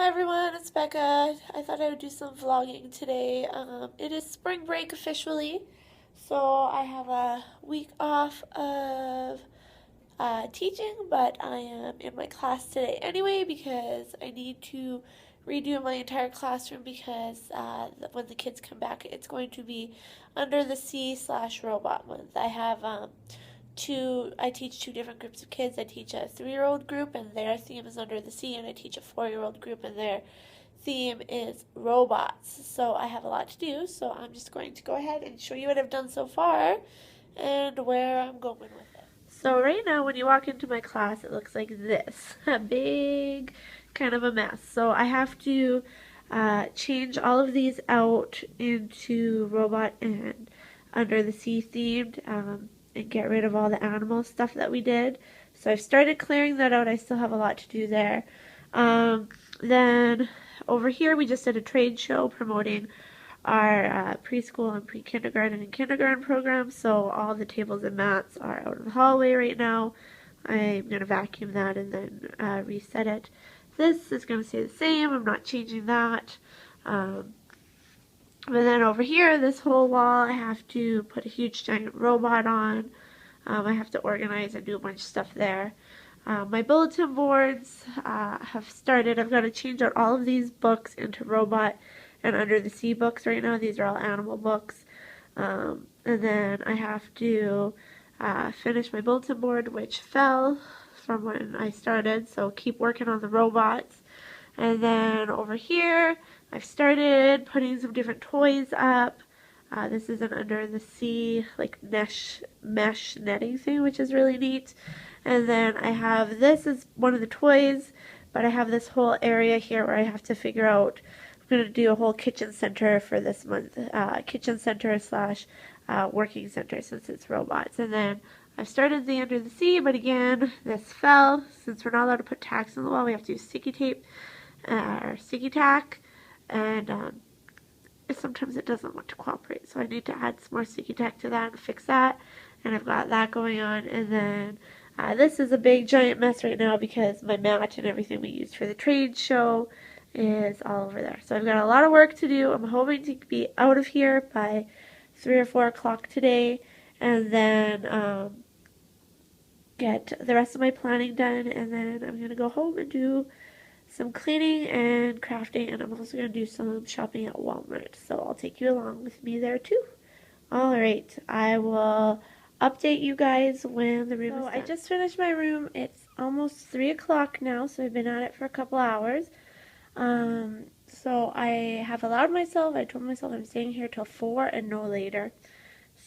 Hi everyone, it's Becca. I thought I would do some vlogging today. It is spring break officially, so I have a week off of teaching, but I am in my class today anyway because I need to redo my entire classroom because when the kids come back, it's going to be under the sea slash robot month. I teach two different groups of kids. I teach a 3-year-old group and their theme is under the sea, and I teach a 4-year-old group and their theme is robots. So I have a lot to do, so I'm just going to go ahead and show you what I've done so far and where I'm going with it. So right now when you walk into my class, it looks like this. A big kind of a mess. So I have to change all of these out into robot and under the sea themed and get rid of all the animal stuff that we did. So I've started clearing that out. I still have a lot to do there. Then over here we just did a trade show promoting our preschool and pre-kindergarten and kindergarten programs. So all the tables and mats are out in the hallway right now. I'm going to vacuum that and then reset it. This is going to stay the same. I'm not changing that. But then over here, this whole wall, I have to put a huge giant robot on. I have to organize and do a bunch of stuff there. My bulletin boards have started. I've got to change out all of these books into robot and under the sea books right now. These are all animal books. And then I have to finish my bulletin board, which fell from when I started. So keep working on the robots. And then over here, I've started putting some different toys up. This is an under the sea like mesh netting thing, which is really neat. And then I have, this is one of the toys, but I have this whole area here where I have to figure out, I'm going to do a whole kitchen center for this month. Kitchen center slash working center since it's robots. And then I've started the under the sea, but again, this fell. Since we're not allowed to put tacks on the wall, we have to use sticky tape or sticky tack. And sometimes it doesn't want to cooperate, so I need to add some more sticky tack to that and fix that. And I've got that going on. And then this is a big giant mess right now because my mat and everything we used for the trade show is all over there. So I've got a lot of work to do. I'm hoping to be out of here by 3 or 4 o'clock today, and then get the rest of my planning done, and then I'm gonna go home and do some cleaning and crafting, and I'm also going to do some shopping at Walmart, so I'll take you along with me there too. Alright, I will update you guys when the room is done. I just finished my room. It's almost 3 o'clock now, so I've been at it for a couple hours. So I have allowed myself, I told myself I'm staying here till 4 and no later.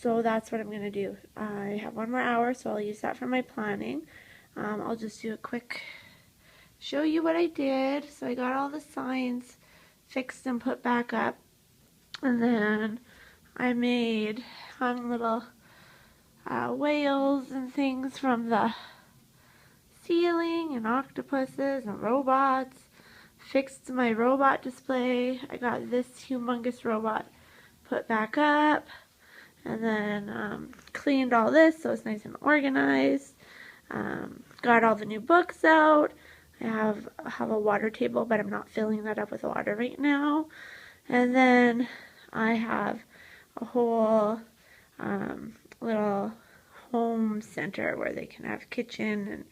So that's what I'm going to do. I have 1 more hour, so I'll use that for my planning. I'll just do a quick show you what I did. So I got all the signs fixed and put back up, and then I made fun little whales and things from the ceiling and octopuses and robots. Fixed my robot display. I got this humongous robot put back up, and then cleaned all this so it's nice and organized. Got all the new books out. I have a water table, but I'm not filling that up with water right now. And then I have a whole little home center where they can have kitchen, and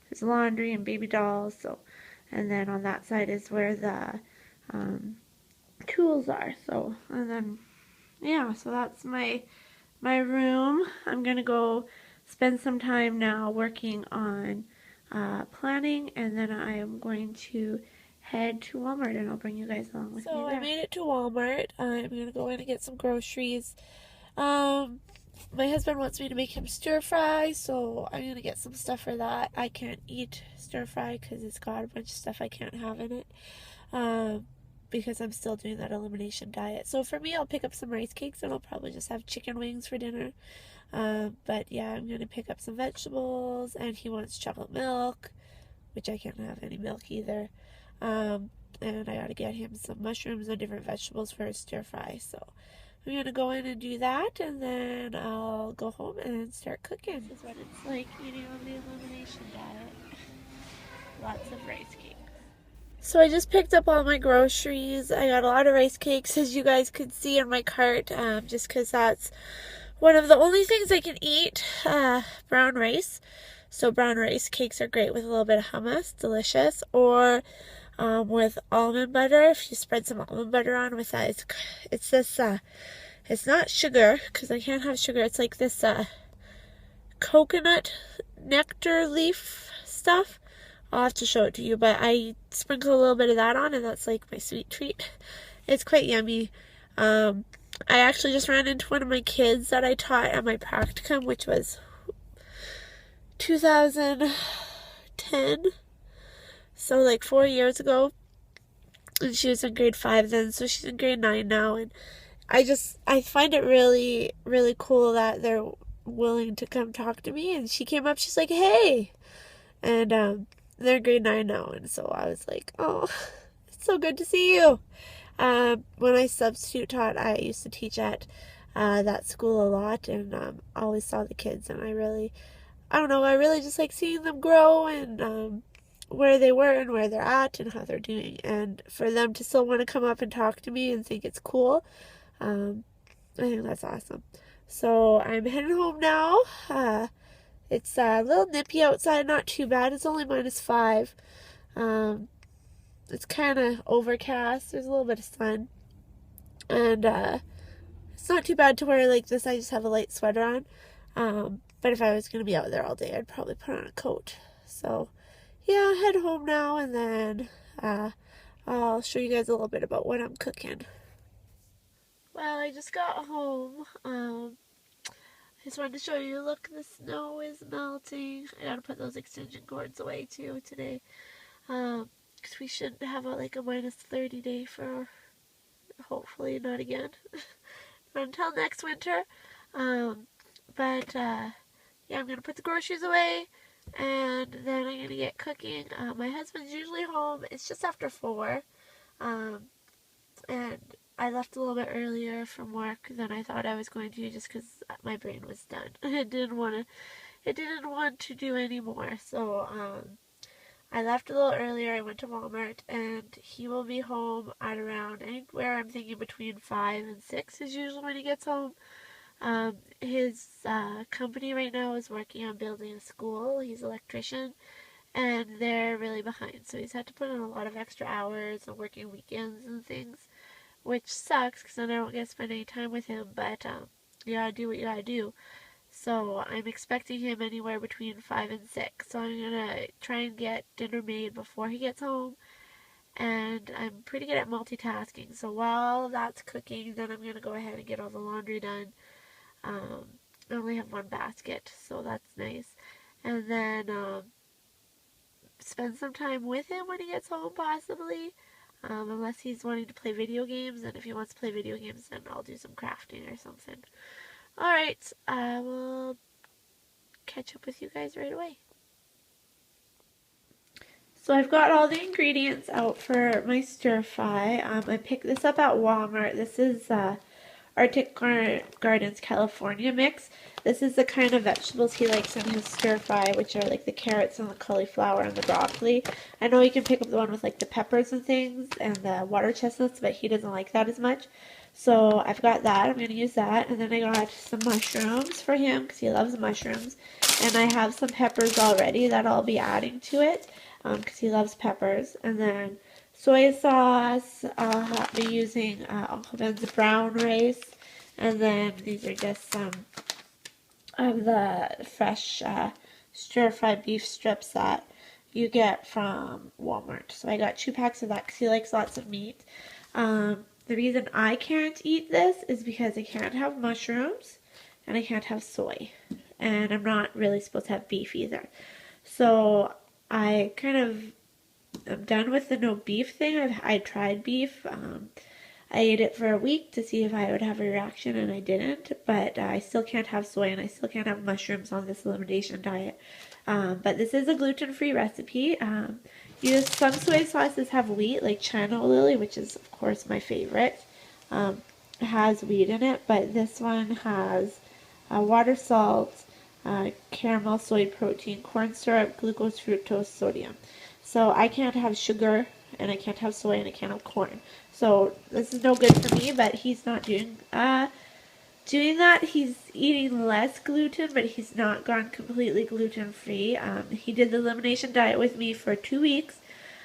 there's laundry and baby dolls. So, and then on that side is where the tools are. So, and then yeah, so that's my room. I'm gonna go spend some time now working on planning, and then I am going to head to Walmart, and I'll bring you guys along with me there. So I made it to Walmart. I'm going to go in and get some groceries. My husband wants me to make him stir fry, so I'm going to get some stuff for that. I can't eat stir fry because it's got a bunch of stuff I can't have in it. Because I'm still doing that elimination diet. So for me, I'll pick up some rice cakes, and I'll probably just have chicken wings for dinner. But yeah, I'm going to pick up some vegetables, and he wants chocolate milk, which I can't have any milk either. And I got to get him some mushrooms and different vegetables for his stir fry. So I'm going to go in and do that, and then I'll go home and start cooking. This is what it's like eating on the elimination diet. Lots of rice cakes. So I just picked up all my groceries. I got a lot of rice cakes, as you guys could see in my cart, just because that's one of the only things I can eat, brown rice. So brown rice cakes are great with a little bit of hummus, delicious. Or with almond butter, if you spread some almond butter on with that, it's this, it's not sugar, because I can't have sugar. It's like this coconut nectar leaf stuff. I'll have to show it to you, but I sprinkle a little bit of that on, and that's like my sweet treat. It's quite yummy. I actually just ran into one of my kids that I taught at my practicum, which was 2010, so like 4 years ago, and she was in grade 5 then, so she's in grade 9 now, and I find it really, really cool that they're willing to come talk to me, and she came up, she's like, hey, and they're grade 9 now, and so I was like, oh, it's so good to see you. When I substitute taught, I used to teach at that school a lot, and I always saw the kids, and I really just like seeing them grow, and where they were and where they're at and how they're doing, and for them to still want to come up and talk to me and think it's cool, I think that's awesome. So I'm heading home now. It's a little nippy outside, not too bad. It's only -5. It's kind of overcast. There's a little bit of sun. And it's not too bad to wear like this. I just have a light sweater on. But if I was going to be out there all day, I'd probably put on a coat. So, yeah, head home now, and then I'll show you guys a little bit about what I'm cooking. Well, I just got home. I just wanted to show you, look, the snow is melting. I gotta put those extension cords away too today. Because we shouldn't have like a -30 day for, hopefully not again, until next winter. But yeah, I'm gonna put the groceries away, and then I'm gonna get cooking. My husband's usually home. It's just after 4. And I left a little bit earlier from work than I thought I was going to, just because my brain was done. It didn't want to do any more. So I left a little earlier. I went to Walmart, and he will be home at around anywhere, I'm thinking between 5 and 6 is usually when he gets home. His company right now is working on building a school. He's an electrician, and they're really behind. So he's had to put in a lot of extra hours and working weekends and things, which sucks because then I don't get to spend any time with him. But you gotta do what you gotta do. So I'm expecting him anywhere between 5 and 6. So I'm gonna try and get dinner made before he gets home. And I'm pretty good at multitasking. So while that's cooking, then I'm gonna go ahead and get all the laundry done. I only have one basket, so that's nice. And then spend some time with him when he gets home, possibly. Unless he's wanting to play video games, and if he wants to play video games, then I'll do some crafting or something. Alright, I will catch up with you guys right away. So I've got all the ingredients out for my stir fry. I picked this up at Walmart. This is Arctic Gardens California mix. This is the kind of vegetables he likes in his stir fry, which are like the carrots and the cauliflower and the broccoli. I know you can pick up the one with like the peppers and things and the water chestnuts, but he doesn't like that as much. So I've got that. I'm going to use that. And then I got some mushrooms for him because he loves mushrooms. And I have some peppers already that I'll be adding to it because he loves peppers. And then soy sauce, I'll be using Uncle Ben's brown rice, and then these are just some of the fresh stir-fry beef strips that you get from Walmart. So I got 2 packs of that because he likes lots of meat. The reason I can't eat this is because I can't have mushrooms, and I can't have soy, and I'm not really supposed to have beef either. So I I'm done with the no beef thing. I tried beef. I ate it for a week to see if I would have a reaction, and I didn't. But I still can't have soy, and I still can't have mushrooms on this elimination diet. But this is a gluten-free recipe. Some soy sauces have wheat, like China Lily, which is, of course, my favorite. It has wheat in it, but this one has water, salt, caramel, soy protein, corn syrup, glucose, fructose, sodium. So I can't have sugar and I can't have soy, and I can't have corn. So this is no good for me, but he's not doing that. He's eating less gluten, but he's not gone completely gluten-free. He did the elimination diet with me for 2 weeks,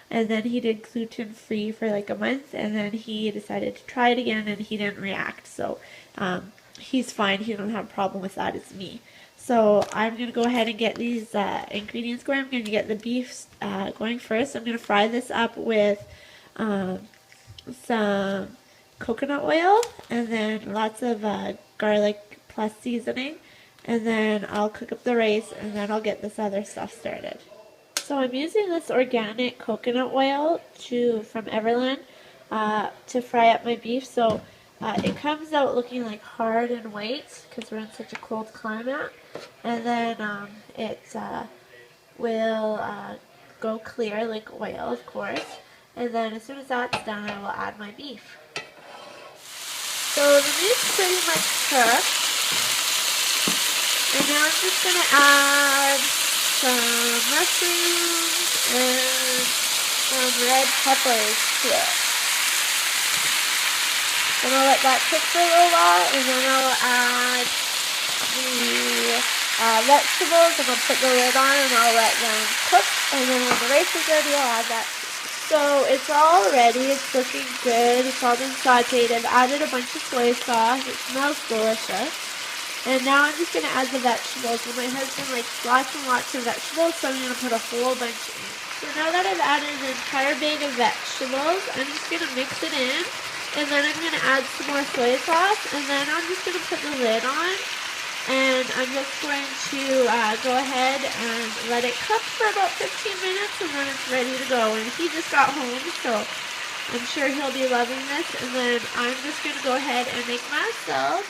and then he did gluten-free for like a month, and then he decided to try it again, and he didn't react. So he's fine. He don't have a problem with that. It's me. So I'm going to go ahead and get these ingredients going. I'm going to get the beef going first. I'm going to fry this up with some coconut oil, and then lots of garlic plus seasoning, and then I'll cook up the rice, and then I'll get this other stuff started. So I'm using this organic coconut oil from Everland to fry up my beef. So it comes out looking like hard and white because we're in such a cold climate, and then it will go clear like oil, of course. And then as soon as that's done, I will add my beef. So the meat's pretty much cooked. And now I'm just going to add some mushrooms and some red peppers to it. And I'll let that cook for a little while, and then I'll add the vegetables, and I'll put the lid on, and I'll let them cook. And then when the rice is ready, I'll add that. So it's all ready. It's looking good. It's all been sauteed. I've added a bunch of soy sauce. It smells delicious. And now I'm just going to add the vegetables. And my husband likes lots and lots of vegetables, so I'm going to put a whole bunch in. So now that I've added an entire bag of vegetables, I'm just going to mix it in. And then I'm going to add some more soy sauce. And then I'm just going to put the lid on. And I'm just going to go ahead and let it cook for about 15 minutes, and then it's ready to go. And he just got home, so I'm sure he'll be loving this. And then I'm just going to go ahead and make myself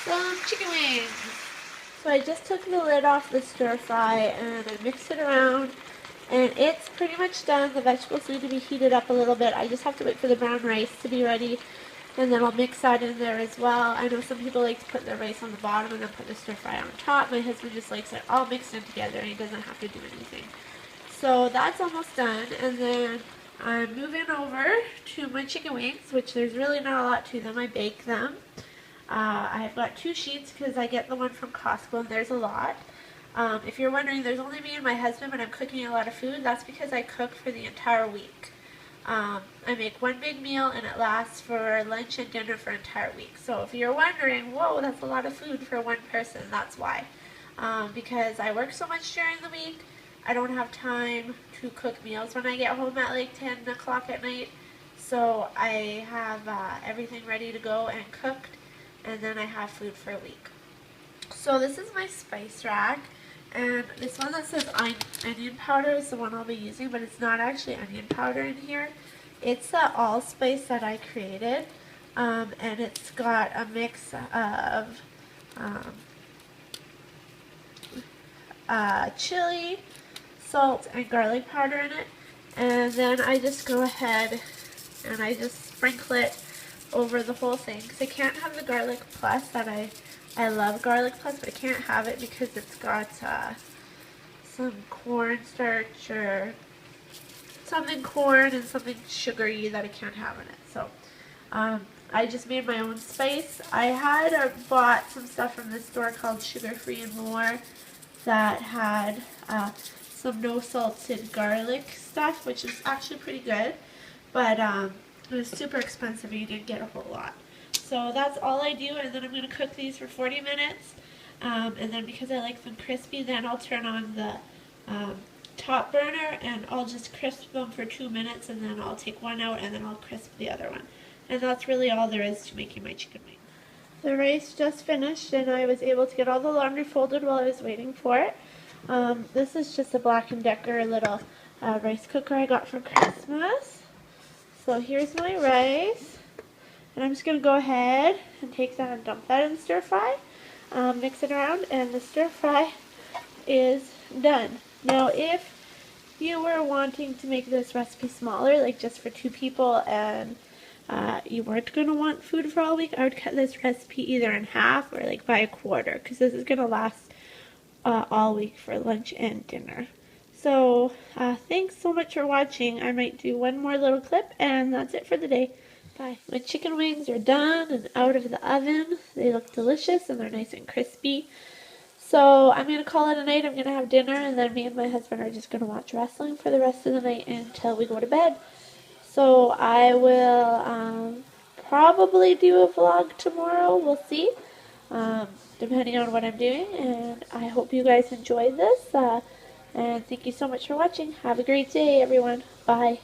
some chicken wings. So I just took the lid off the stir fry, and I mixed it around, and it's pretty much done. The vegetables need to be heated up a little bit. I just have to wait for the brown rice to be ready. And then I'll mix that in there as well. I know some people like to put their rice on the bottom and then put the stir fry on top. My husband just likes it all mixed in together, and he doesn't have to do anything. So that's almost done. And then I'm moving over to my chicken wings, which there's really not a lot to them. I bake them. I've got 2 sheets because I get the one from Costco, and there's a lot. If you're wondering, there's only me and my husband, but I'm cooking a lot of food. That's because I cook for the entire week. I make one big meal, and it lasts for lunch and dinner for an entire week. So if you're wondering, whoa, that's a lot of food for one person, that's why. Because I work so much during the week, I don't have time to cook meals when I get home at like 10 o'clock at night. So I have everything ready to go and cooked, and then I have food for a week. So this is my spice rack. And this one that says onion powder is the one I'll be using, but it's not actually onion powder in here. It's the allspice that I created, and it's got a mix of chili, salt, and garlic powder in it. And then I just go ahead and I just sprinkle it over the whole thing, because I can't have the garlic plus that I love garlic plus, but I can't have it because it's got some cornstarch or something corn and something sugary that I can't have in it. So I just made my own spice. I had bought some stuff from this store called Sugar Free and More that had some no salted garlic stuff, which is actually pretty good, but it was super expensive and you didn't get a whole lot. So that's all I do, and then I'm going to cook these for 40 minutes, and then because I like them crispy, then I'll turn on the top burner, and I'll just crisp them for 2 minutes, and then I'll take one out, and then I'll crisp the other one. And that's really all there is to making my chicken wings. The rice just finished, and I was able to get all the laundry folded while I was waiting for it. This is just a Black & Decker little rice cooker I got for Christmas. So here's my rice. And I'm just going to go ahead and take that and dump that in the stir fry, mix it around, and the stir fry is done. Now if you were wanting to make this recipe smaller, like just for 2 people, and you weren't going to want food for all week, I would cut this recipe either in half or like by a quarter, because this is going to last all week for lunch and dinner. So thanks so much for watching. I might do one more little clip and that's it for the day. Bye. My chicken wings are done and out of the oven. They look delicious and they're nice and crispy. So I'm going to call it a night. I'm going to have dinner and then me and my husband are just going to watch wrestling for the rest of the night until we go to bed. So I will probably do a vlog tomorrow. We'll see. Depending on what I'm doing. And I hope you guys enjoyed this. And thank you so much for watching. Have a great day, everyone. Bye.